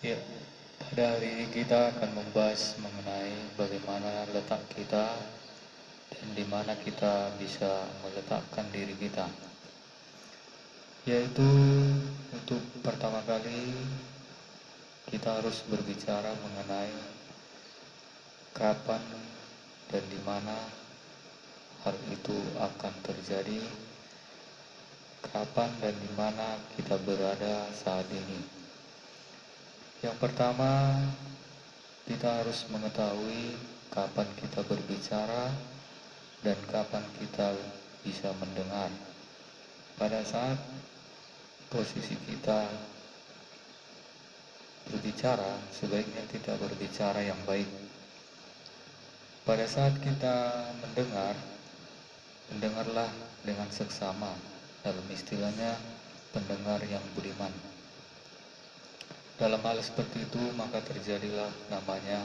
Ya, pada hari ini kita akan membahas mengenai bagaimana letak kita dan di mana kita bisa meletakkan diri kita. Yaitu untuk pertama kali kita harus berbicara mengenai kapan dan di mana hal itu akan terjadi, kapan dan di mana kita berada saat ini. Yang pertama, kita harus mengetahui kapan kita berbicara dan kapan kita bisa mendengar. Pada saat posisi kita berbicara, sebaiknya kita berbicara yang baik. Pada saat kita mendengar, mendengarlah dengan seksama. Dalam istilahnya, pendengar yang budiman. Dalam hal seperti itu, maka terjadilah namanya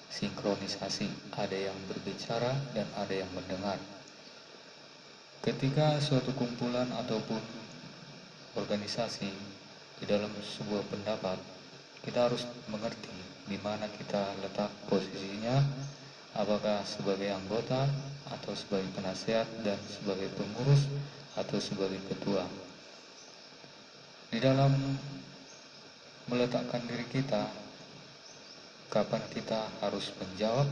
sinkronisasi. Ada yang berbicara dan ada yang mendengar. Ketika suatu kumpulan ataupun organisasi di dalam sebuah pendapat, kita harus mengerti di mana kita letak posisinya, apakah sebagai anggota atau sebagai penasehat dan sebagai pengurus atau sebagai ketua. Di dalam meletakkan diri kita, kapan kita harus menjawab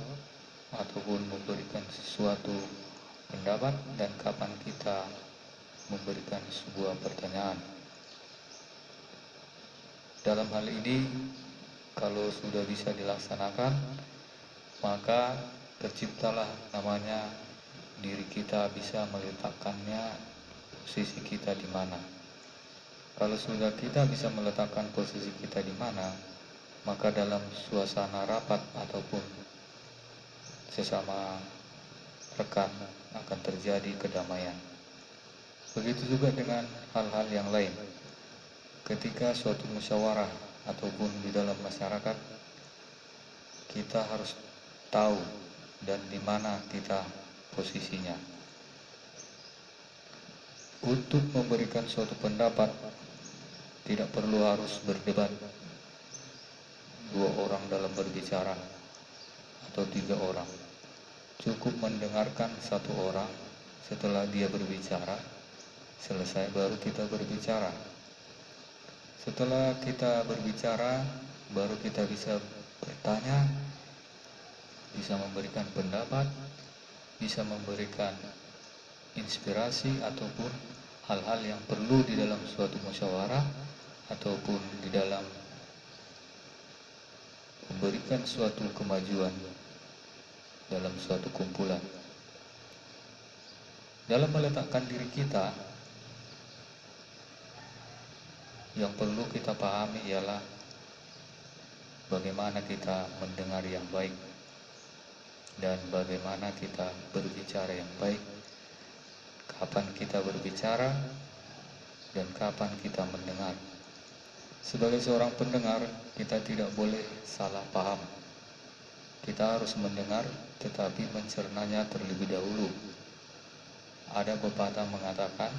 ataupun memberikan sesuatu pendapat dan kapan kita memberikan sebuah pertanyaan. Dalam hal ini, kalau sudah bisa dilaksanakan, maka terciptalah namanya diri kita bisa meletakkannya posisi kita di mana. Kalau sudah kita bisa meletakkan posisi kita di mana, maka dalam suasana rapat ataupun sesama rekan akan terjadi kedamaian. Begitu juga dengan hal-hal yang lain. Ketika suatu musyawarah ataupun di dalam masyarakat, kita harus tahu dan di mana kita posisinya. Untuk memberikan suatu pendapat, tidak perlu harus berdebat. 2 orang dalam berbicara atau 3 orang. Cukup mendengarkan 1 orang, setelah dia berbicara, selesai baru kita berbicara. Setelah kita berbicara, baru kita bisa bertanya, bisa memberikan pendapat, bisa memberikan inspirasi ataupun hal-hal yang perlu di dalam suatu musyawarah ataupun di dalam memberikan suatu kemajuan dalam suatu kumpulan. Dalam meletakkan diri kita, yang perlu kita pahami ialah bagaimana kita mendengar yang baik dan bagaimana kita berbicara yang baik, kapan kita berbicara dan kapan kita mendengar. Sebagai seorang pendengar, kita tidak boleh salah paham. Kita harus mendengar tetapi mencernanya terlebih dahulu. Ada pepatah mengatakan,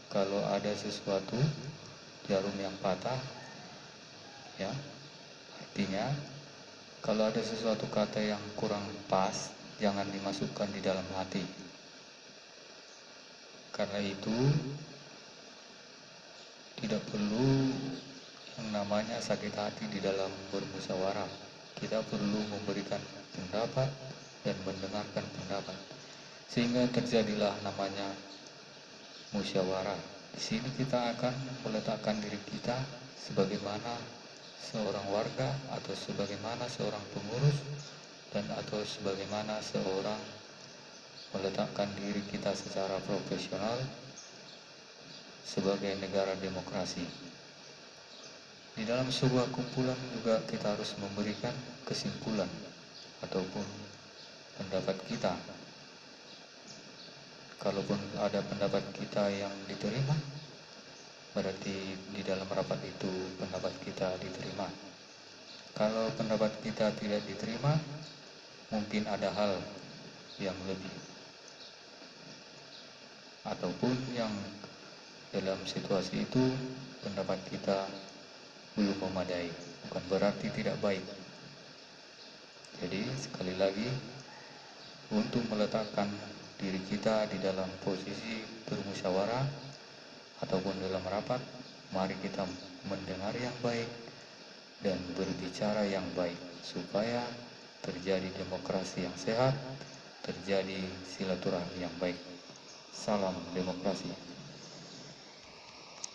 kalau ada sesuatu jarum yang patah, ya, artinya kalau ada sesuatu kata yang kurang pas, jangan dimasukkan di dalam hati. Karena itu tidak perlu yang namanya sakit hati di dalam bermusyawarah. Kita perlu memberikan pendapat dan mendengarkan pendapat, sehingga terjadilah namanya musyawarah. Di sini kita akan meletakkan diri kita sebagaimana seorang warga atau sebagaimana seorang pengurus dan atau sebagaimana seorang meletakkan diri kita secara profesional sebagai negara demokrasi. Di dalam sebuah kumpulan juga kita harus memberikan kesimpulan ataupun pendapat kita. Kalaupun ada pendapat kita yang diterima, berarti di dalam rapat itu pendapat kita diterima. Kalau pendapat kita tidak diterima, mungkin ada hal yang lebih, ataupun yang dalam situasi itu pendapat kita belum memadai, bukan berarti tidak baik. Jadi sekali lagi, untuk meletakkan diri kita di dalam posisi bermusyawarah ataupun dalam rapat, mari kita mendengar yang baik dan berbicara yang baik supaya terjadi demokrasi yang sehat, terjadi silaturahmi yang baik. Salam demokrasi.